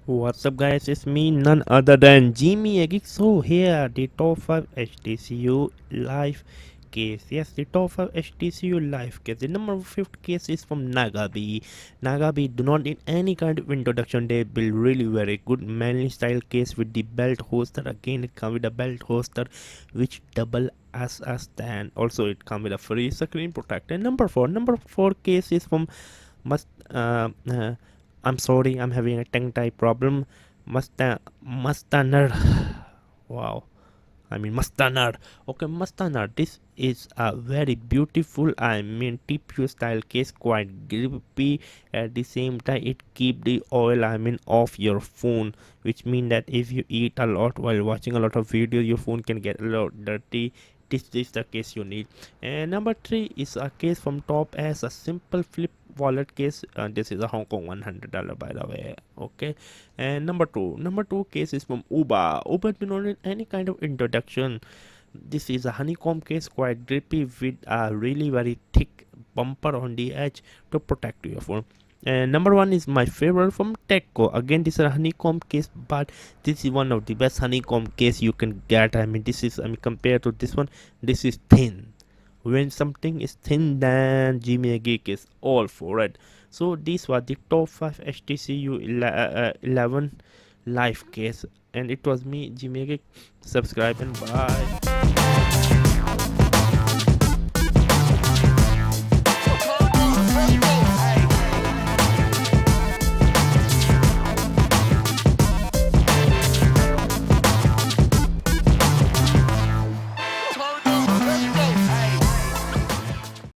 What's up, guys? It's me, none other than Jimmy Geek. So here, the top 5 HTCU live case. Yes, the top 5 HTCU live case. The number 5th case is from Nagabi. Nagabi do not need any kind of introduction. They build really very good manly style case with the belt holster. Again, it comes with a belt holster which double as a stand. Also, it comes with a free screen protector. Number 4 case is from must I'm sorry, I'm having a tongue tie problem. Mustaner. Wow. I mean Mustaner. Okay, Mustaner. This is a very beautiful, TPU style case, quite grippy. At the same time, it keep the oil, off your phone, which mean that if you eat a lot while watching a lot of video, your phone can get a lot dirty. This is the case you need. And number 3 is a case from Top as a simple flip wallet case. This is a Hong Kong $100 by the way. Okay. And number two case is from Uber do not need any kind of introduction. This is a honeycomb case, quite grippy with a really very thick bumper on the edge to protect your phone. And number one is my favorite from Techco. Again, this is a honeycomb case, but this is one of the best honeycomb case you can get. Compared to this one, this is thin. When something is thin, then Jimmy Geek is all for it. So these were the top 5 HTC U11 live case, and it was me, Jimmy Geek. Subscribe and bye.